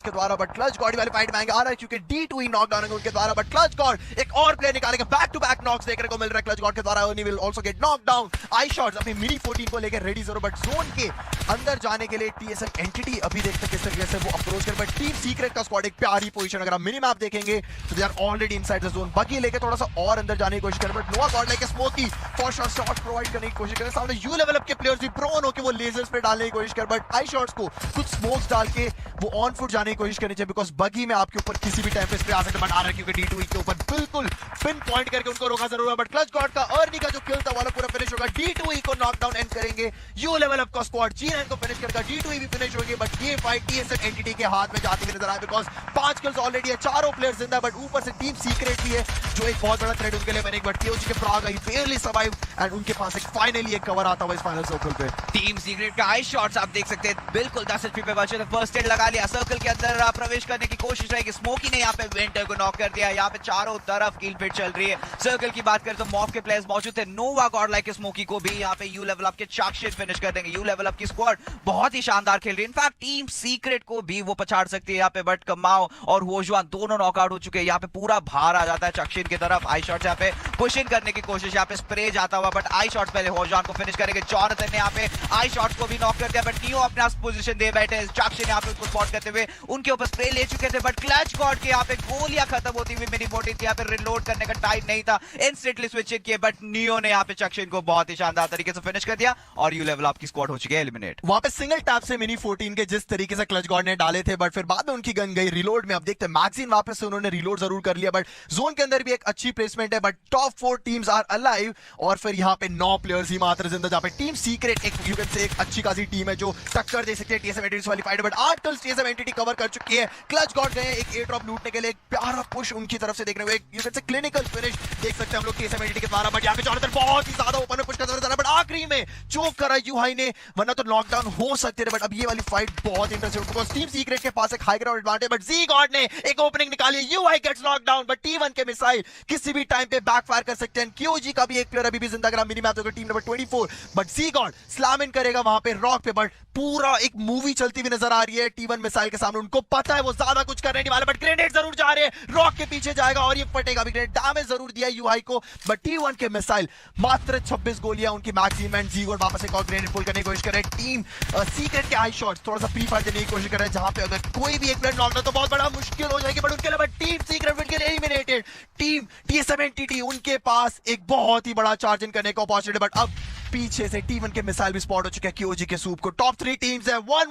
के द्वारा, but clutch God वाली फाइट में आएंगे आ रहा है क्योंकि D2E नॉक डाउन होंगे उनके द्वारा, बट क्लच गॉड एक और प्लेयर निकालेंगे, बैक टू बैक नॉक्स देखने को मिल रहा है क्लच गॉड के द्वारा। Arnie will also get knock down. आई शॉट्स अपनी मिनी 14 को लेकर रेडी जरूर, बट जोन के अंदर जाने के लिए TSM एंटिटी अभी देखते किस तरीके से वो अप्रोच कर, बट टीम सीक्रेट का स्क्वाड एक प्यारी पोजीशन, अगर आप मिनी मैप देखेंगे तो they are already inside the zone. Buggy लेके थोड़ा सा और अंदर जाने की कोशिश कर, बट नोआ God like smoky for shot provide करने की कोशिश कर, सामने यू लेवल अप के प्लेयर्स भी प्रोन होकर वो लेजर्स पे डालने की कोशिश कर, बट आई शॉट्स को कुछ स्मोक्स डाल के वो ऑन फुट जाने की कोशिश करनी चाहिए, बिकॉज बगी में आपके ऊपर किसी भी टाइम पे स्प्रे आ सकता है, बट आ रहा है क्योंकि D2E के ऊपर बिल्कुल पिन पॉइंट करके उनको रोका जरूर है, बट क्लच गॉड का अर्नी का जो किल था वाला पूरा फिनिश होगा। D2E को नॉकडाउन एंड करेंगे यू लेवल अप का स्क्वाड, G9 को फिनिश करेगा, D2E भी फिनिश होगी, बट ये फाइट TSM एंटिटी के हाथ में जाती हुई नजर आए, बिकॉज 5 किल्स ऑलरेडी है, चारों प्लेयर्स जिंदा, बट ऊपर से टीम सीक्रेट भी है जो एक बहुत बड़ा थ्रेट उनके लिए बनेगा, बट KOG के frog he barely survive and उनके पास एक फाइनली एक कवर आता हुआ इस फाइनल सर्कल पे। टीम सीक्रेट का आई शॉट्स आप देख सकते हैं बिल्कुल 10 HP पे बचे थे, फर्स्ट एड लगा लिया, सर्कल के अंदर प्रवेश करने की कोशिश रहेगी, स्मोकी ने यहाँ पे विंटर को नॉक कर दिया, यहाँ पे चारों तरफ किल फिट चल रही है। सर्कल की बात करें तो मॉफ के प्लेयर्स मौजूद थे, नोवा गॉड लाइक स्मोकी को भी यहाँ पे यू लेवल अप के चाक्षित फिनिश कर देंगे। यू लेवल अप की स्क्वाड बहुत ही शानदार खेल रही है, इनफैक्ट टीम सीक्रेट को भी वो पछाड़ सकती है यहाँ पे, बट कमाओ और होजवान दोनों नॉकआउट हो चुके हैं, यहाँ पे पूरा भार आ जाता है चक्षित की तरफ। आई शॉट यहाँ पे पुश इन करने की कोशिश, यहाँ पे स्प्रे जाता हुआ, बट आई शॉट पहले होजवान को फिनिश करेंगे। जॉनथन ने यहाँ पे आई शॉट को भी नॉक कर दिया, बट नियो अपना पोजीशन दे बैठे, चक्षित यहाँ पे उसको स्पॉट करते हुए उनके ऊपर स्प्रे ले चुके थे, बट क्लच गॉड के यहाँ पे गोलियां खत्म होती हुई मिनी 14 यहाँ पे रिलोड करने का टाइम नहीं था, इंस्टेंटली स्विच किए, बट नियो ने यहाँ पे चक्षित को बहुत ही शानदार तरीके से फिनिश कर दिया और यू लेवल आपकी स्क्वाड हो चुकी है एलिमिनेट। वहां पे सिंगल टैप से मिनी 14 के जिस तरीके से क्लच गॉड ने डाले थे, बट फिर बाद में उनकी गन गई रिलोड में, अब देखते हैं मैगजीन वापस से उन्होंने रिलोड जरूर कर लिया, बट जोन के अंदर भी एक अच्छी प्लेसमेंट है, but top 4 teams are alive और फिर यहाँ पे 9 प्लेयर्स ही मात्र जिंदा, जहां पे टीम सीक्रेट एक यू कैन से एक अच्छी खासी टीम है जो टक्कर दे सकती है TSM एंटिटी वाली fight, but 8 kills TSM entity cover कर चुकी है। क्लच गॉड गए एक एयर ड्रॉप लूटने के लिए, एक प्यारा पुश उनकी तरफ से देखने को, एक you can say clinical finish देख सकते हैं हम लोग TSM एंटिटी के द्वारा, बट यहाँ पे जॉनथन बहुत ही ज्यादा ओपन में पुश कर रहा है, बट आखिरी में चोक करा यूहाई ने, वरना तो नॉकडाउन हो सकते थे, बट अब ये वाली फाइट बहुत इंटरेस्टिंग बिकॉज़ टीम सीक्रेट के पास एक high ground advantage, but G God ने एक ओपनिंग निकाली, यूहाई गेट्स नॉकडाउन, बट T1 के मिसाइल किसी भी टाइम पे बैकफायर कर सकते हैं। KOG का भी एक प्लेयर अभी भी जिंदा, अगर mini map team number 24, but G god slam in करेगा वहां पे रॉक पे, बट पूरा एक मूवी चलती हुई नजर आ रही है T1 मिसाइल के सामने, उनको पता है वो ज्यादा कुछ करने नहीं वाले, बट ग्रेनेड जरूर जा रहे हैं, रॉक के पीछे जाएगा और ये फटेगा भी, ग्रेनेड डैमेज जरूर दिया यूआई को, बट T1 के मिसाइल मात्र 26 गोलियां उनकी मैक्सिमम एंड जी गॉड वापस एक और ग्रेनेड पुल करने की कोशिश कर रहे हैं। टीम सीक्रेट के आई शॉट्स थोड़ा सा प्री फायर देने की कोशिश कर रहे हैं, जहां पे अगर कोई भी एक प्लेयर नॉक तो बहुत बड़ा मुश्किल हो जाएगी, बट उनके लिए team secret will get eliminated. Team TSM entity उनके पास एक बहुत ही बड़ा चार्ज इन करने का अपॉर्चुनिटी, बट अब पीछे से T1 के मिसाइल भी स्पॉट हो चुके हैं KOG के सूप को। टॉप 3 टीम्स है, 1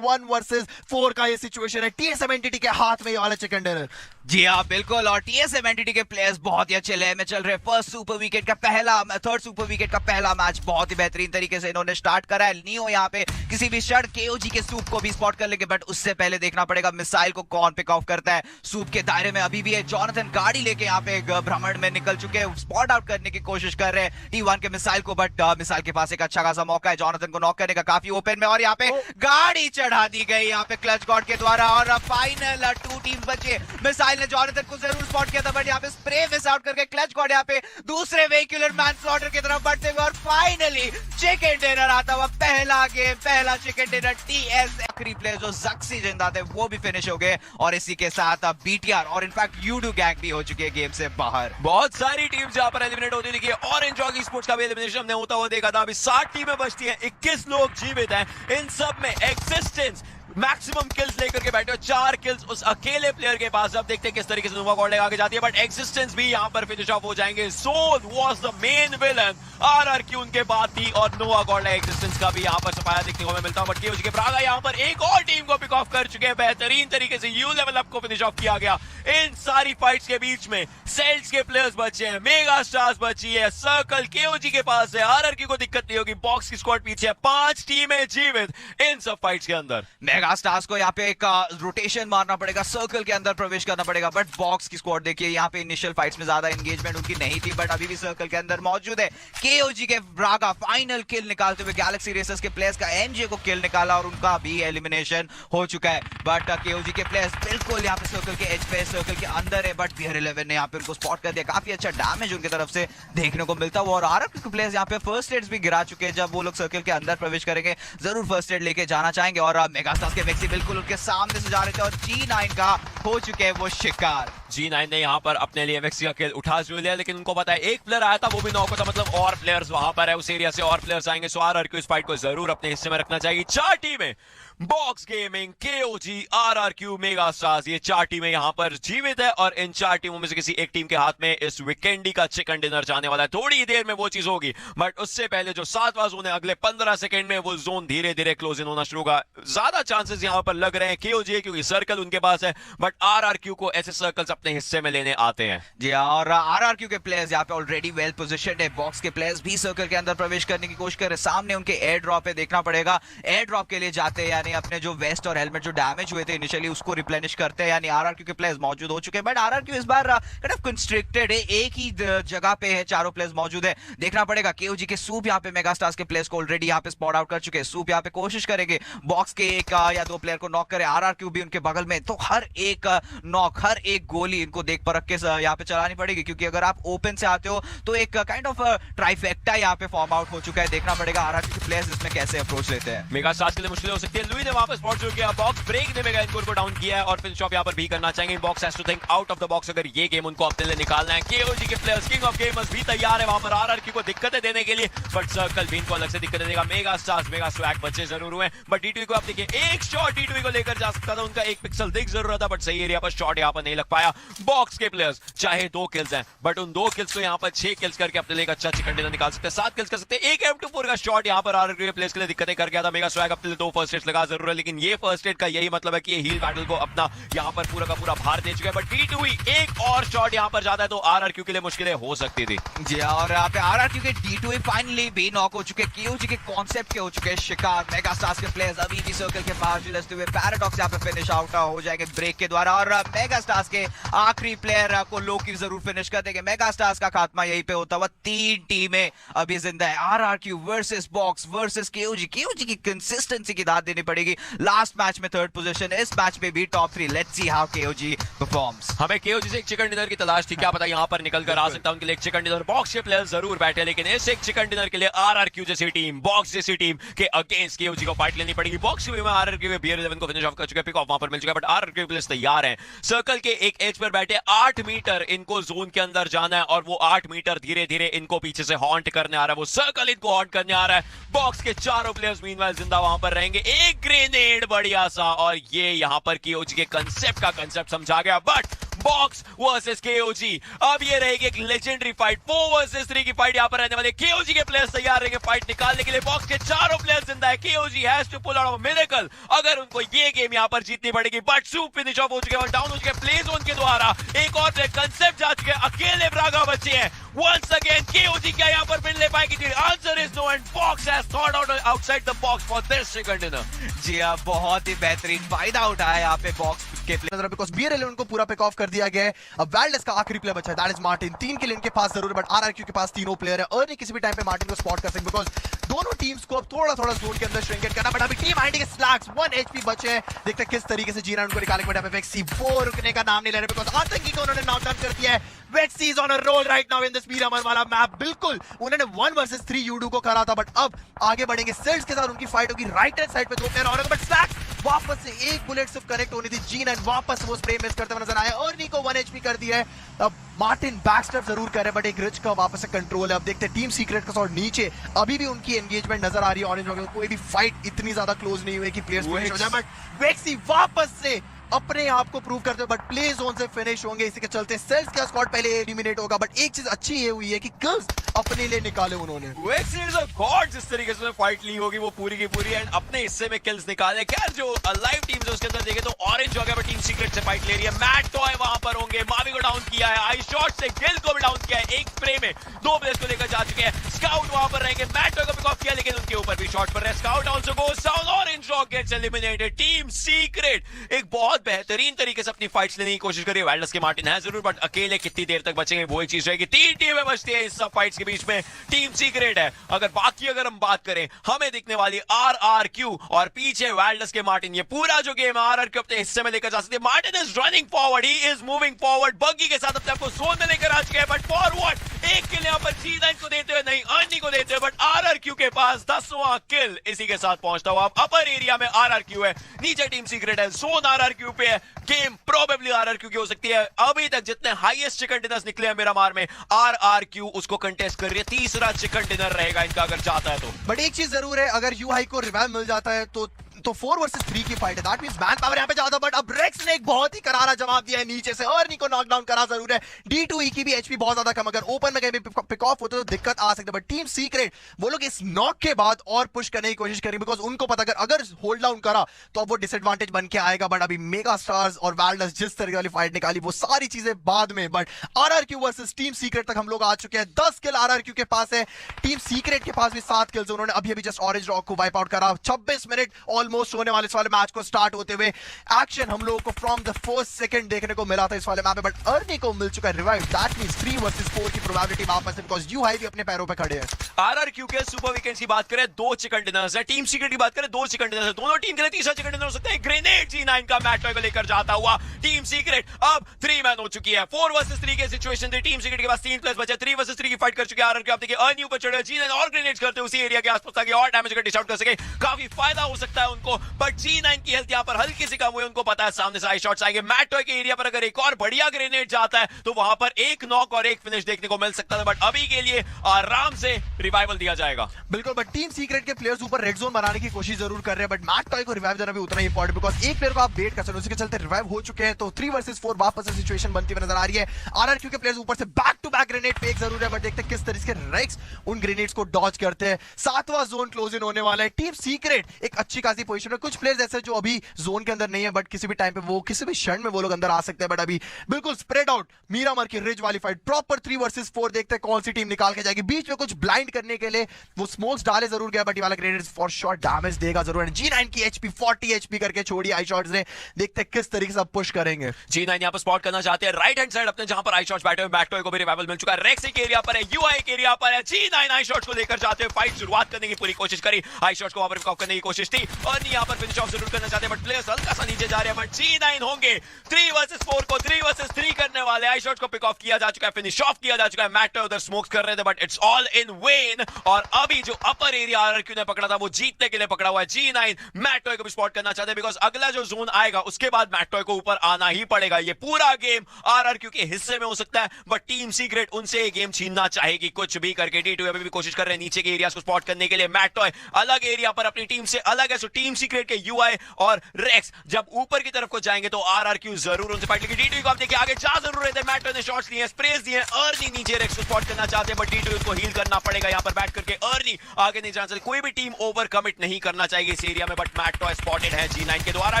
वर्सेस 4 का ये सिचुएशन है, TSM एंटिटी के हाथ में ये वाला चिकन डिनर। जी हाँ बिल्कुल, और TSM एंटिटी के प्लेयर्स बहुत ही अच्छे लय में चल रहे हैं। थर्ड सुपर विकेट का पहला मैच बहुत ही बेहतरीन तरीके से इन्होंने स्टार्ट करा है। नियो यहाँ पे किसी भी क्षण KOG के सूप को भी स्पॉट कर लेंगे, बट उससे पहले देखना पड़ेगा मिसाइल को कौन पिक ऑफ करता है। सूप के दायरे में अभी भी है, जॉनथन गाड़ी लेके यहाँ पे भ्रमण में निकल चुके हैं, स्पॉट आउट करने की कोशिश कर रहे हैं T1 के मिसाइल को, बट मिसाइल के पास एक अच्छा खासा मौका है जॉनथन को नॉक करने का काफी ओपन में, और यहाँ पे गाड़ी चढ़ा दी गई यहाँ पे क्लच गॉड के द्वारा, और फाइनल 2 टीम बचे। मिसाइल ने जॉनथन को जरूर स्पॉट किया था, बट यहाँ पे स्प्रे मिस आउट करके क्लच गॉड यहाँ पे दूसरे वेहिकुलर मैनस्लॉटर की तरफ बढ़ते हुए, और फाइनली चिकन डिनर आता हुआ, पहला गेम पहला चिकन डिनर। TS आखिरी प्लेयर जो जक्सी जिंदा थे वो भी फिनिश हो गए, और इसी के साथ BTR और इनफैक्ट यूडू गैंग भी हो चुकी है गेम से बाहर। बहुत सारी टीम्स यहाँ पर एलिमिनेट होती दिखी है, ऑरेंज हॉकी स्पोर्ट्स का भी एलिमिनेशन हमने होता हुआ देखा था। अभी 60 टीमें बचती हैं, 21 लोग जीवित हैं, इन सब में एक्सिस्टेंस मैक्सिमम किल्स लेकर के बैठे हो, 4 किल्स उस अकेले प्लेयर के पास। अब देखते हैं किस तरीके से नोवा गॉड आगे जाती है, बट एक्सिस्टेंस भी यहां पर फिनिश ऑफ हो जाएंगे। Soul was the main villain, RRQ उनके बाद थी, और नोवा गॉड एक्सिस्टेंस का भी यहां पर सफाया देखने को हमें मिलता है, बट KOG के ब्रागा यहां पर एक और टीम को पिक ऑफ कर चुके हैं। बेहतरीन तरीके से यू लेवल अप को फिनिश ऑफ किया गया। इन सारी फाइट्स के बीच में सेल्स के प्लेयर्स बचे हैं, मेगा स्टार्स बची है, सर्कल KOG के पास है, RRQ को दिक्कत नहीं होगी, बॉक्स की स्क्वाड पीछे है, 5 टीमें जीवित इन सब फाइट्स के अंदर। मेगा स्टार्स को यहाँ पे एक रोटेशन मारना पड़ेगा, सर्कल के अंदर प्रवेश करना पड़ेगा, बट बॉक्स की स्क्वाड देखिए यहाँ पे इनिशियल फाइट्स में ज्यादा एंगेजमेंट उनकी नहीं थी, बट अभी भी सर्कल के अंदर मौजूद है। KOG के ब्रागा फाइनल किल निकालते हुए गैलेक्सी रेसर्स के प्लेयर्स का NJ को किल निकाला, और उनका भी एलिमिनेशन हो चुका है। बट KOG के प्लेयर्स बिल्कुल यहाँ पे सर्कल के एज पे, सर्कल के अंदर है, बट BR11 ने यहाँ पे उनको स्पॉट कर दिया, काफी अच्छा डैमेज उनकी तरफ से देखने को मिलता हुआ। और RRQ के प्लेयर्स यहाँ पे फर्स्ट एड्स भी गिरा चुके हैं, जब वो लोग सर्कल के अंदर प्रवेश करेंगे जरूर फर्स्ट एड लेके जाना चाहेंगे। और मेगा स्टार्स बॉक्स के वेक्सी बिल्कुल उनके सामने से जा रहे थे और G9 का हो चुके हैं वो शिकार। G9 ने यहाँ पर अपने लिए वेक्सी का किल उठा जरूर लिया, लेकिन उनको पता है एक प्लेयर आया था वो भी नॉक होता, मतलब और प्लेयर्स वहां पर है, उस एरिया से और प्लेयर्स आएंगे। सो आरआरक्यू इस फाइट को जरूर अपने हिस्से में रखना चाहिए। 4 टीमें, box gaming, KOG, RRQ, mega stars, ये 4 टीमें यहाँ पर जीवित है और इन 4 टीमों में से किसी एक टीम के हाथ में इस वीकेंडी का चिकन डिनर जाने वाला है। थोड़ी ही देर में वो चीज होगी, बट उससे पहले जो 7वां जोन है अगले 15 सेकंड में वो जोन धीरे धीरे क्लोज इन होना शुरू होगा। ज्यादा चांसेस यहाँ पर लग रहे हैं KOG क्योंकि सर्कल उनके पास है, बट आरआरक्यू को ऐसे सर्कल्स अपने हिस्से में लेने आते हैं। जी हाँ, और आरआरक्यू के प्लेयर्स यहाँ पे ऑलरेडी वेल पोजीशनड है। बॉक्स के प्लेयर्स भी सर्कल के अंदर प्रवेश करने की कोशिश कर रहे हैं। सामने उनके एयर ड्रॉप है, देखना पड़ेगा एयर ड्रॉप के लिए जाते हैं, यानी अपने जो वेस्ट और हेलमेट जो डैमेज हुए थे इनिशियली उसको रिप्लेनिश करते हैं, यानी आरआरक्यू के प्लेयर्स मौजूद हो चुके हैं। बट आरआरक्यू इस बार काइंड ऑफ कंस्ट्रिक्टेड है, एक ही जगह पे है, चारों प्लेयर्स मौजूद है। देखना पड़ेगा KOG के सूप यहाँ पे मेगास्टार्स के प्लेयर्स को ऑलरेडी यहाँ पे स्पॉट आउट कर चुके हैं। सूप यहाँ पे कोशिश करेंगे बॉक्स के एक या 2 प्लेयर को नॉक करे, आरआरक्यू भी उनके बगल में, तो हर एक नॉक, हर एक गोली इनको देख परख के यहाँ पे चलानी पड़ेगी, क्योंकि अगर आप ओपन से आते हो तो एक काइंड ऑफ ट्राइफेक्टा यहाँ पे फॉर्म आउट हो चुका है। देखना पड़ेगा आरआरक्यू के प्लेयर्स इसमें कैसे अप्रोच लेते हैं। मेगा स्टार्स के लिए मुश्किल हो सकती है। लुई ने वापस पहुंच चुकी है, बॉक्स ब्रेक ने मेगा इनको डाउन किया है और फिनिश ऑफ यहाँ पर भी करना चाहेंगे। Box has to think out of the box अगर ये गेम उनको अपने लिए निकालना है। KOG के प्लेयर्स किंग ऑफ गेमर्स भी तैयार है वहां पर आरआरक्यू को दिक्कतें देने के लिए, बट सर्कल भी इनको अलग से दिक्कतें देगा। मेगा स्टार्स, मेगा स्वैग बच्चे जरूर हुए, बट D2 को आप देखिए एक शॉट D2 को लेकर जा सकता था, उनका एक पिक्सल दिख जरूर रहा था, बट सही एरिया पर शॉट यहाँ पर नहीं लग पाया। बॉक्स के प्लेयर्स चाहे 2 किल्स हैं, बट उन 2 किल्स को यहाँ पर 6 किल्स करके अपने लिए अच्छा चिकन डिनर निकाल सकते हैं, 7 किल्स कर सकते हैं। एक M24 का शॉट यहाँ पर आरआरक्यू के प्लेयर्स के लिए दिक्कतें कर गया था। मेगा स्वैग अपने लिए 2 फर्स्ट एड्स लगा जरूर है, लेकिन ये फर्स्ट एड का यही मतलब है कि ये हील बैटल को अपना यहाँ पर पूरा का पूरा भार दे चुका है। बट D2 ही एक और शॉट यहाँ पर जाता है तो आरआरक्यू के लिए मुश्किलें हो सकती थी। जी और यहाँ पे आरआरक्यू के D2 फाइनली भी नॉक हो चुके, KOG के कॉन्सेप्ट के हो चुके शिकार। मेगा स्टार्स के प्लेयर्स अभी भी सर्कल के पास जुलसते हुए, पैराडॉक्स यहाँ पे फिनिश आउट हो जाएंगे ब्रेक के द्वारा और मेगा स्टार्स के आखिरी प्लेयर को लोकी जरूर फिनिश कर देंगे। मेगा स्टार्स का खात्मा यहीं पे होता हुआ। 3 टीमें अभी जिंदा है, RRQ versus box versus KOG। KOG की कंसिस्टेंसी की दाद देनी पड़ेगी। लास्ट मैच में 3rd पोजीशन, इस मैच में भी top 3। Let's see how KOG performs. हमें KOG से एक चिकन डिनर की तलाश थी, क्या पता यहाँ पर निकल कर आ सकता है उनके लिए एक चिकन डिनर। बॉक्स के प्लेयर्स जरूर बैठे, लेकिन इस एक चिकन डिनर के लिए आरआरक्यू जैसी टीम, बॉक्स जैसी टीम के अगेंस्ट KOG को फाइट लेनी पड़ेगी। बॉक्स में आरआरक्यू के BR11 को फिनिश ऑफ कर चुके हैं, पिक ऑफ वहां पर मिल चुका है, बट आरआरक्यू प्लेयर्स तैयार हैं। सर्कल के एक एज पर बैठे, 8 मीटर इनको जोन के अंदर जाना है और वो 8 मीटर धीरे धीरे इनको पीछे से हॉन्ट करने आ रहा है, वो सर्कल इनको हॉन्ट करने आ रहा है। बॉक्स के चारों प्लेयर्स मीनवाइल जिंदा वहां पर रहेंगे। एक ग्रेनेड बढ़िया सा और ये यहां पर KOG के कंसेप्ट समझा गया, बट बॉक्स वर्सेस KOG अब ये रहेगी एक लेजेंडरी फाइट। 4 वर्सेस 3 की फाइट यहां पर रहने वाली। KOG के प्लेयर्स तैयार रहेंगे फाइट निकालने के लिए। बॉक्स के चारों प्लेयर्स जिंदा है। KOG has to pull out a miracle अगर उनको ये गेम यहां पर जीतनी पड़ेगी, बट सूप फिनिश ऑफ हो चुके हैं और डाउन हो चुके हैं प्ले जोन के द्वारा। एक और कंसेप्ट जा चुके हैं, अकेले ब्रागा बचे हैं। Once again KOG क्या यहां पर विन ले पाएगी? The answer is no and Box has thought out outside the box for this chicken dinner। जी हाँ, बहुत ही बेहतरीन फायदा उठाया यहाँ पे बॉक्स के प्लेयर, बिकॉज़ BR11 को पूरा पिक ऑफ कर दिया गया है। अब वैल्डेस का आखिरी प्लेयर बचा है, दैट इज मार्टिन। 3 किल इनके पास जरूर है, बट आरआरक्यू के पास तीनों प्लेयर है। अर्नी किसी भी टाइम पे मार्टिन को स्पॉट कर सकते, बिकॉज़ दोनों टीम्स को अब थोड़ा थोड़ा जोन के अंदर श्रिंकेट करना पड़ा। अभी टीम आईडी के स्लैक्स 1 HP बचे हैं, देखते हैं किस तरीके से जीना उनको निकालने के बाद। वेक्सी वो रुकने का नाम नहीं ले रहे, बिकॉज़ आतंकी को उन्होंने नॉक डाउन कर दिया है। Vexi is on a roll right now in this Miramar वाला मैप। बिल्कुल उन्होंने 1 वर्सेस 3 यूडू को करा था, बट अब आगे बढ़ेंगे। सेल्स के साथ उनकी फाइट होगी। राइट हैंड साइड पे 2 प्लेयर और हैं, बट स्लैक्स वापस से एक बुलेट सिर्फ कनेक्ट होनी थी। G9 वापस वो स्प्रे मिस करते हुए नजर आया। अर्नी को 1 HP कर दिया है। अब मार्टिन बैकस्टेप जरूर कर रहे हैं, बट एक रिच का वापस से कंट्रोल है। अब देखते हैं टीम सीक्रेट का शॉट नीचे, अभी भी उनकी एंगेजमेंट नजर आ रही है। ऑरेंज वगैरह कोई भी फाइट इतनी ज्यादा क्लोज नहीं हुई कि प्लेयर्स फिनिश हो जाए, बट वेक्सी वापस से अपने आप को प्रूव करते हैं, बट प्ले जोन से फिनिश होंगे। इसी के चलते सेल्स का स्क्वाड पहले एलिमिनेट होगा, बट एक चीज अच्छी ये हुई है कि किल्स अपने लिए निकाले उन्होंने। वेक्सी इज अ गॉड, जिस तरीके से फाइट ली होगी वो पूरी की पूरी एंड अपने हिस्से में किल्स निकाले। खैर जो लाइव टीम्स है उसके अंदर देखे तो ऑरेंज वगैरह टीम सीक्रेट से फाइट ले रही है। मैट टॉय वहां पर होंगे, मावी को डाउन किया है, आई शॉट से गिल को भी डाउन किया है। एक स्प्रे में 2 प्लेयर्स को लेकर जा चुके हैं। स्काउट वहां पर रहेंगे, मैट टॉय को पिक ऑफ किया, लेकिन उनके ऊपर भी शॉट पर रहे। Scout also goes down, Orange Rock gets eliminated. Team Secret एक बहुत बेहतरीन तरीके से अपनी फाइट्स लेने की कोशिश कर रही है। वाइल्डर्स के मार्टिन है जरूर, बट अकेले कितनी देर तक बचेंगे वो एक चीज रहेगी। 3 टीमें बचती है इस सब फाइट्स के बीच में। टीम सीक्रेट है। अगर हम बात करें, हमें दिखने वाली आरआरक्यू और पीछे वाइल्डर्स के मार्टिन। ये पूरा जो गेम आरआरक्यू अपने हिस्से में लेकर जा सकते हैं। Martin is running forward, he is moving forward, buggy के साथ अपने आपको जोन में लेकर आ चुके हैं, बट फॉर व्हाट? एक किल यहाँ पर G9 को देते हुए नहीं, अर्नी को देते हुए, बट RRQ के पास 10वां किल इसी के साथ पहुंचता हुआ। अब अपर एरिया में RRQ है, नीचे टीम सीक्रेट है, जोन RRQ पे है, गेम प्रोबेबली RRQ की हो सकती है। अभी तक जितने हाईएस्ट चिकन डिनर्स निकले हैं मिरामार में, RRQ उसको कंटेस्ट कर रही है। तीसरा चिकन डिनर रहेगा इनका अगर जाता है तो। बट एक चीज जरूर है, अगर यूआई को रिवाइव मिल जाता है तो 4 वर्सेस 3 की फाइट है। दैट मींस मैन पावर यहां पे ज्यादा, बट अब रेक्स ने एक बहुत ही करारा जवाब दिया है नीचे से, अर्नी को नॉकडाउन करा जरूर है। D2E की भी एचपी बहुत ज्यादा कम, अगर ओपन में कहीं भी पिक ऑफ होते तो दिक्कत आ सकती है। बट टीम सीक्रेट वो लोग इस नॉक के बाद और पुश करने की कोशिश करेंगे, बिकॉज उनको पता अगर होल्ड डाउन करा तो अब वो डिसएडवांटेज बन के आएगा। बट अभी मेगा स्टार्स और वैल्डस जिस तरह वाली फाइट निकाली वो सारी चीजें बाद में। But RRQ versus team secret तक हम लोग आ चुके हैं। 10 किल RRQ के पास है, टीम सीक्रेट के पास भी 7 किल्स। उन्होंने अभी जस्ट ऑरेंज रॉक को वाइप आउट करा। 26 मिनट ऑलमोस्ट होने वाले इस वाले मैच को स्टार्ट होते हुए। एक्शन हम लोगों को फ्रॉम द फर्स्ट सेकंड देखने को मिला था इस वाले मैप पे, बट अर्नी को मिल चुका है रिवाइव। दैट मींस 3 वर्सेस 4 की प्रोबेबिलिटी वापस है, बिकॉज़ यूआई भी अपने पैरों पे खड़े हैं। RRQ के सुपर वीकेंड्स की बात करें, 2 चिकन डिनर्स है। टीम सीक्रेट की बात करें, 2 चिकन डिनर्स है। दोनों टीम के लिए तीसरा चिकन डिनर हो सकता है। ग्रेनेड G9 का मैच को लेकर जाता हुआ टीम सीक्रेट अब 3 मैन हो चुकी है। 4 वर्सेस 3 की सिचुएशन थी। टीम सीक्रेट के पास 3 प्लेयर्स बचे। 3 वर्सेस 3 की फाइट कर चुके हैं RRQ। आप देखिए अर्नी ऊपर चढ़े, G9 और ग्रेनेड्स करते उसी एरिया के आसपास ताकि और डैमेज कर डिश आउट कर सके। काफी फायदा हो सकता है उनको, बट G9 की हेल्थ यहां पर हल्की सी कम हुई। उनको पता है सामने से आई शॉट्स आएंगे। मैट टॉय के एरिया पर अगर एक और बढ़िया ग्रेनेड जाता है तो वहां पर एक नॉक और एक फिनिश देखने को मिल सकता है। बट अभी के लिए आराम से रिवाइवल दिया जाएगा। बिल्कुल, बट टीम सीक्रेट के प्लेयर्स ऊपर रेड जोन बनाने की कोशिश जरूर कर रहे हैं, बट मैट टॉय को रिवाइव देना भी उतना ही इंपॉर्टेंट, बिकॉज एक प्लेयर को आप वेट कर सकते हो, उसी के चलते रिवाइव हो चुके हैं। तो 3 वर्सेस 4 वापस से सिचुएशन बनती हुई नजर आ रही है। RRQ के प्लेयर्स ऊपर से back to back grenade fake जरूर है, बट देखते हैं किस तरीके से रेक्स उन ग्रेनेड्स को डॉज करते हैं। 7वां जोन क्लोज इन होने वाला है। टीम सीक्रेट एक अच्छी खासी पोजीशन में, कुछ प्लेयर्स ऐसे जो अभी जोन के अंदर नहीं है, बट किसी भी टाइम पे वो किसी भी क्षण में वो लोग अंदर आ सकते हैं। बट अभी बिल्कुल स्प्रेड आउट मीरामर की रिज वाली फाइट, प्रॉपर 3 वर्सेस 4। देखते हैं कौन सी टीम निकाल के जाएगी। बीच में कुछ ब्लाइंड करने के लिए वो स्मोक्स डाले जरूर गया, बट ये वाला ग्रेनेड फॉर शॉट डैमेज देगा जरूर। G9 की एचपी 40 एचपी करके छोड़ी आई शॉट्स ने। देखते हैं किस तरीके से अब पुश करेंगे। G9 यहां पर स्पॉट करना चाहते हैं राइट हैंड साइड अपने, जहां पर आई शॉट्स बैठे हुए। मैट टॉय को भी रिवाइवल मिल चुका है। रेक्स एक एरिया पर है, यूआई एक एरिया पर है। G9 आई शॉट्स को लेकर जाते हुए फाइट शुरुआत करने की पूरी कोशिश करी। आई शॉट्स को वहां पर पिक ऑफ करने की कोशिश थी और यहां पर फिनिश ऑफ जरूर करना चाहते हैं, बट प्लेयर्स हल्का सा नीचे जा रहे हैं। बट G9 होंगे 3 वर्सेस 4 को 3 वर्सेस 3 करने वाले। आई शॉट्स को पिक ऑफ किया जा चुका है, फिनिश ऑफ किया जा चुका है। मैट टॉय उधर स्मोक्स कर रहे थे, but it's all in when. और अभी जो अपर एरिया RRQ ने पकड़ा था वो जीतने के लिए पकड़ा हुआ है। G9 मैट टॉय को भी स्पॉट करना चाहते हैं, बिकॉज अगला जो जोन आएगा उसके बाद मैट टॉय को ऊपर आना ही पड़ेगा। ये पूरा गेम RRQ के हिस्से में हो सकता है, बट टीम सीक्रेट उनसे ये गेम छीनना चाहेगी कुछ भी करके। D2 अभी भी कोशिश कर रहे हैं नीचे के एरियाज को स्पॉट करने के लिए। मैट टॉय अलग एरिया पर अपनी टीम से अलग है, सो टीम सीक्रेट के यूआई और रेक्स जब ऊपर की तरफ को जाएंगे तो RRQ जरूर उनसे फाइट लेगी। D2 को आप देखिए आगे जा जरूर रहे थे। मैट टॉय ने शॉट्स लिए, स्प्रेज दिए। अर्नी नीचे रेक्स को स्पॉट करना चाहते हैं, बट D2 को हील करना पड़ेगा यहां पर बैठ करके। अर्नी आगे नहीं जाना चाहिए, कोई भी टीम ओवर कमिट नहीं करना चाहिए इस एरिया में, बट मैट टॉय स्पॉटेड है G9 के द्वारा।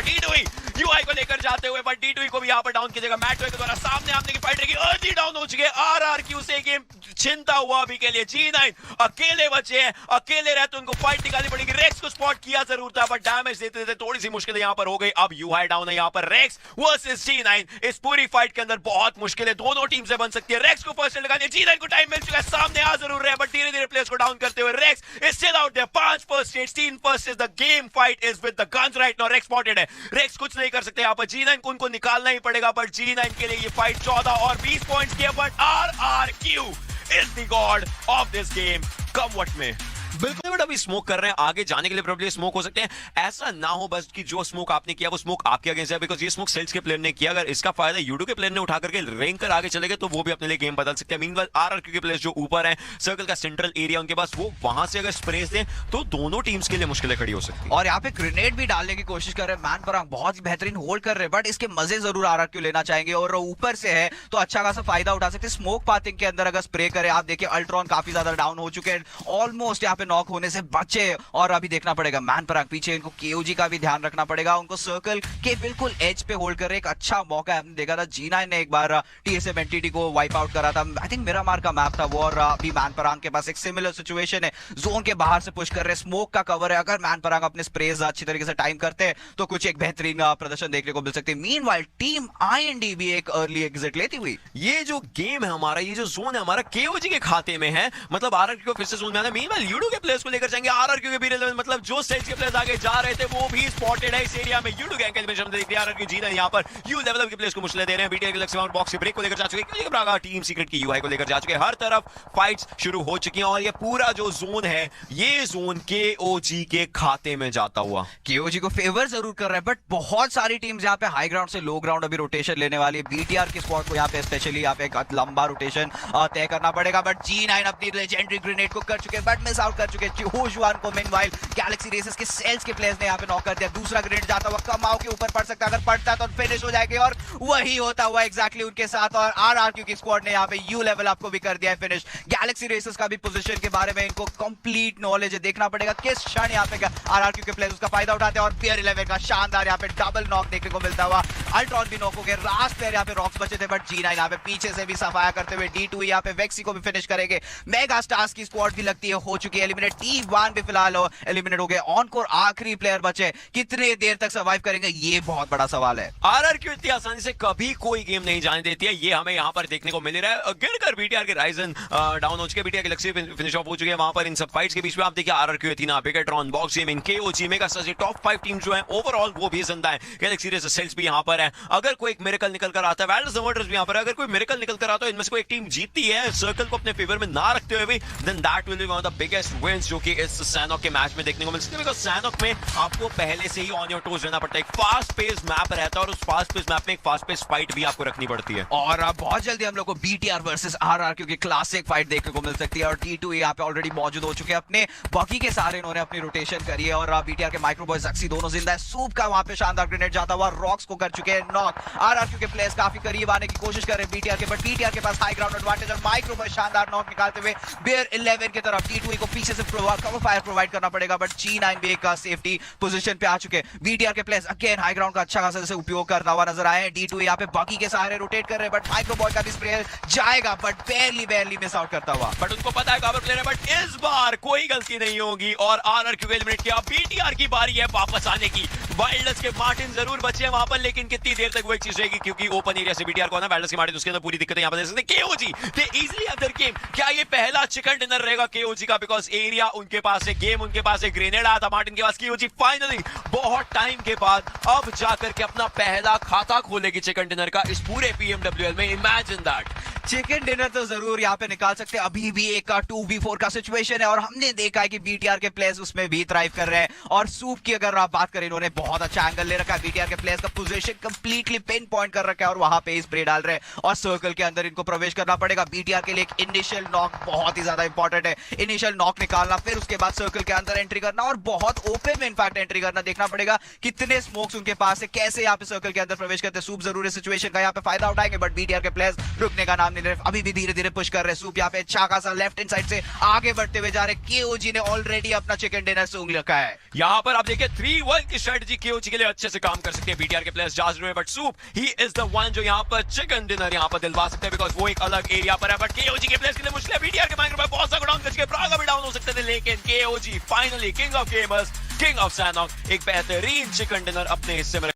D2 यूआई को लेकर जाते हुए, बट D2 को भी यहां पर डाउन कीजिएगा। मैट टॉय के द्वारा सामने आने की फाइट रहेगी। अर्नी डाउन हो चुके हैं। RRQ से गेम छिनता हुआ अभी के लिए। G9 अकेले बचे हैं, अकेले रहते उनको फाइट निकालनी पड़ेगी। रेक्स को स्पॉट किया जरूर था, बट डैमेज देते देते थोड़ी सी मुश्किल यहां पर हो गई। अब यूआई डाउन है यहां पर। रेक्स वर्सेस G9 इस पूरी फाइट के अंदर बहुत मुश्किल है, दोनों टीम से बन सकती है। रेक्स को फर्स्ट लगानी है, G9 को टाइम मिल चुका है, सामने आ जरूर रहे, बट धीरे धीरे प्लेयर्स को डाउन करते हुए Rex is still out there. 5 first stage, 3 first is the game fight is with the guns right now. Rex spotted है, रेक्स कुछ नहीं कर सकते यहां पर। G9 को उनको निकालना ही पड़ेगा, बट G9 के लिए ये फाइट 14 और 20 पॉइंट्स की है, but RRQ is the god of this game, come what may। बिल्कुल, बट अभी स्मोक कर रहे हैं, आगे जाने के लिए प्रोबेबली स्मोक हो सकते हैं। ऐसा ना हो बस कि जो स्मोक आपने किया वो स्मोक आपके अगेंस्ट है, बिकॉज ये स्मोक सेल्स के प्लेयर ने किया। अगर इसका फायदा यूडो के प्लेयर ने उठा करके रेंक कर आगे चले गए तो वो भी अपने लिए गेम बदल सकते हैं। मीनवाइल RRQ के प्लेयर्स जो ऊपर हैं, सर्कल का सेंट्रल एरिया उनके पास, वो वहां से अगर स्प्रेस दें तो दोनों टीम्स के लिए मुश्किलें खड़ी हो सकती है। और यहाँ पे ग्रेनेड भी डालने की कोशिश कर रहे हैं। मैन पर बहुत ही बेहतरीन होल्ड कर रहे हैं, बट इसके मजे जरूर RRQ लेना चाहेंगे और ऊपर से है तो अच्छा खासा फायदा उठा सकते हैं। स्मोक पाथिंग के अंदर अगर स्प्रे करे, आप देखिए अल्ट्रॉन काफी ज्यादा डाउन हो चुके हैं, ऑलमोस्ट यहाँ पे नॉक होने से बचे। और अभी देखना पड़ेगा मैन पर पीछे, इनको KOG का भी ध्यान रखना पड़ेगा। उनको सर्कल के बिल्कुल एज पे होल्ड कर रहे, एक अच्छा मौका हमने देखा था। G9 ने एक बार TSM एंटिटी को वाइप आउट करा था, आई थिंक मिरामार का मैप था वो, और अभी मैन परांग के पास एक सिमिलर सिचुएशन है। जोन के बाहर से पुश कर रहे, स्मोक का कवर है। अगर मैन परांग अपने स्प्रेज अच्छी तरीके से टाइम करते हैं तो कुछ एक बेहतरीन प्रदर्शन देखने को मिल सकते हैं। मीनवाइल टीम IND भी एक अर्ली एग्जिट लेती हुई। ये जो गेम है हमारा, ये जो जोन है हमारा KOG के खाते में है, मतलब RRQ को फिर से जोन में आना। मीनवाइल यूडो के प्लेयर्स को लेकर जाएंगे, आरआरक्यू के भी relevant, मतलब जो स्टेज के प्लेयर्स आगे जा रहे थे वो भी स्पॉटेड है इस एरिया में। यू2 गैंग के एलिमिनेशन देखते हैं, आरआरक्यू जीना है यहाँ पर। यू लेवल अप के प्लेयर्स को मुश्किलें दे रहे हैं, बीटीआर के लक्ष्य बॉक्स से ब्रेक को लेकर जा चुके हैं, ब्रागा टीम सीक्रेट की यूआई को लेकर जा चुके हैं। हर तरफ फाइट्स शुरू हो चुकी हैं और ये पूरा जो जोन है, ये जोन केओजी के खाते में जाता हुआ। केओजी को फेवर जरूर कर रहा है, बट बहुत सारी टीम्स यहाँ पे हाई ग्राउंड से लो ग्राउंड अभी रोटेशन लेने वाली है। बीटीआर की स्क्वाड को यहाँ पे स्पेशली यहाँ पे एक लंबा रोटेशन तय करना पड़ेगा, बट G9 अपनी लेजेंडरी ग्रेनेड को कर चुके हैं, बट मिस आउट कर चुके हैं होशवान को। मेनवाइल गैलेक्सी रेसेस के सेल्स के प्लेयर्स ने यहाँ पे नॉक कर दिया। दूसरा ग्रेनेड जाता हुआ कमाओ के ऊपर पड़ सकता है, अगर पड़ता है तो फिनिश हो जाएगी, और वही होता हुआ एग्जैक्टली उनके साथ। और आरआरक्यू की स्क्वाड ने यहाँ पे यू लेवल आपको भी कर दिया है फिनिश। गैलेक्सी रेसेस का भी पोजीशन के बारे में इनको कंप्लीट नॉलेज है, देखना पड़ेगा किस क्षण यहाँ पे आरआरक्यू के प्लेयर्स उसका फायदा उठाते हैं। और पियर 11 का शानदार यहाँ पे डबल नॉक देखने को मिलता हुआ। अल्ट्रॉन भी नॉक हो गए, लास्ट प्लेयर यहाँ पे रॉक्स बचे थे, बट G9 यहाँ पे पीछे से भी सफाया करते हुए D2 यहाँ पे वेक्सी को भी फिनिश करेंगे। मेगा स्टार्स की स्क्वाड भी लगती है हो चुकी है एलिमिनेट। T1 भी फिलहाल एलिमिनेट हो गए। ऑनकोर आखिरी प्लेयर बचे, कितने देर तक सर्वाइव करेंगे ये बहुत बड़ा सवाल है। आरआरक्यू इतनी आसानी से कभी कोई गेम नहीं जाने देती है, ये हमें यहाँ पर देखने को मिल रहा है। गिरकर बीटीआर के राइजन डाउन हो चुके, बीटीआर के लक्ष्य फिनिश ऑफ हो चुके हैं। वहां पर इन सब फाइट्स के बीच में आप देखिए RRQ, Athena, Bigetron, Box Gaming, KOG, Mega Stars, top 5 team जो है ओवरऑल वो भी जिंदा है। गैलेक्सी रेस सेल्स भी यहाँ पर है। अगर कोई एक मिरेकल निकल कर आता है, वैल्डस मर्डर्स भी यहाँ पर है, अगर कोई मिरेकल निकल कर आता है, इनमें से कोई एक टीम जीतती है सर्कल को अपने फेवर में ना रखते हुए भी, then that will be one of the biggest wins जो कि इस सैनॉक के मैच में देखने को मिल सकती है। बिकॉज़ सैनॉक में आपको पहले से ही ऑन योर टोज रहना पड़ता है, एक फास्ट पेस मैप रहता है और उस फास्ट पेस मैप में एक फास्ट पेस फाइट भी आपको रखनी पड़ती है। और अब बहुत जल्दी हम लोग को बीटीआर वर्सेस आरआरक्यू की क्लासिक फाइट देखने को मिल सकती है। और T2 यहाँ पे ऑलरेडी मौजूद हो चुके हैं, अपने बाकी के सारे इन्होंने अपनी रोटेशन करी है। और बीटीआर के माइक्रो बॉय जक्सी दोनों जिंदा है। सूप का वहां पे शानदार ग्रेनेड जाता हुआ, रॉक्स को कर चुके हैं नॉक। आरआरक्यू के प्लेयर्स काफी करीब आने की कोशिश कर रहे हैं बीटीआर के, बट बीटीआर के पास हाई ग्राउंड एडवांटेज और माइक्रो बॉय शानदार नॉक निकालते हुए बियर 11 की तरफ। T2 को पीछे से कवर फायर प्रोवाइड करना पड़ेगा, बट G9 भी एक सेफ्टी पोजीशन पे आ चुके हैं। बीटीआर के प्लेयर्स अगेन हाई ग्राउंड का अच्छा खासा जैसे उपयोग करता हुआ नजर आए हैं। D2 यहाँ पे बाकी के सहारे रोटेट कर रहे हैं, बट माइक्रो बॉय का भी स्प्रे जाएगा, बट बेरली मिस आउट करता हुआ। बट उनको पता है कवर प्लेयर है, बट इस बार कोई गलती नहीं होगी और आरआरक्यू को एलिमिनेट किया। बीटीआर की बारी है वापस आने की। वाइल्डस के मार्टिन जरूर बचे हैं वहां पर, लेकिन कितनी देर तक वो एक चीज रहेगी, क्योंकि ओपन एरिया से बीटीआर को आना, वाइल्डस के मार्टिन उसके अंदर पूरी दिक्कतें यहां पर देख सकते हैं। KOG they easily have their game. क्या ये पहला चिकन डिनर रहेगा केओजी का? बिकॉज़ एरिया उनके पास है, गेम उनके पास है, ग्रेनेड आया था मार्टिन के पास। केओजी फाइनली बहुत टाइम के बाद अब जाकर के अपना पहला खाता खोलेगी चिकन डिनर का इस पूरे पीएमडब्ल्यूएल में। Imagine that. चिकन डिनर तो जरूर यहाँ पे निकाल सकते हैं। अभी भी एक 2v4 का सिचुएशन है और हमने देखा है कि बीटीआर के प्लेयर्स उसमें भी थ्राइव कर रहे हैं। और सूप की अगर आप बात करें, इन्होंने बहुत अच्छा एंगल ले रखा है। बीटीआर के प्लेयर्स का पोजीशन कंप्लीटली पिन पॉइंट कर रखा है और वहां पे स्प्रे डाल रहे हैं और सर्कल के अंदर इनको प्रवेश करना पड़ेगा। बीटीआर के लिए एक इनिशियल नॉक बहुत ही ज्यादा इंपॉर्टेंट है। इनिशियल नॉक निकालना, फिर उसके बाद सर्कल के अंदर एंट्री करना और बहुत ओपन में इनफैक्ट एंट्री करना। देखना पड़ेगा कितने स्मोक्स उनके पास है, कैसे यहाँ पे सर्कल के अंदर प्रवेश करते हैं। सूप जरूर इस सिचुएशन का यहाँ पे फायदा उठाएंगे, बट बीटीआर के प्लेयर्स रुकने का नाम नहीं ले रहे, अभी भी धीरे धीरे पुश कर रहे हैं। सूप यहाँ पे अच्छा खासा लेफ्ट हैंड साइड से आगे बढ़ते हुए जा रहे। केओजी ने ऑलरेडी अपना चिकन डिनर सूंघ रखा है। यहाँ पर आप देखिए 3-1 की स्ट्रेटजी केओजी के लिए अच्छे से काम कर सकते हैं बीटीआर के प्लेयर्स जा रहे हैं, but soup he is the one जो यहाँ पर चिकन डिनर यहाँ पर दिलवा सकते हैं, बिकॉज वो एक अलग एरिया पर है। बट केओजी के प्लेयर्स के लिए मुश्किल है। बीटीआर के माइक्रो बहुत सा डाउन करके प्रागा भी डाउन हो सकते थे, लेकिन KOG finally king of gamers, king of सैनॉक एक बेहतरीन चिकन डिनर अपने हिस्से में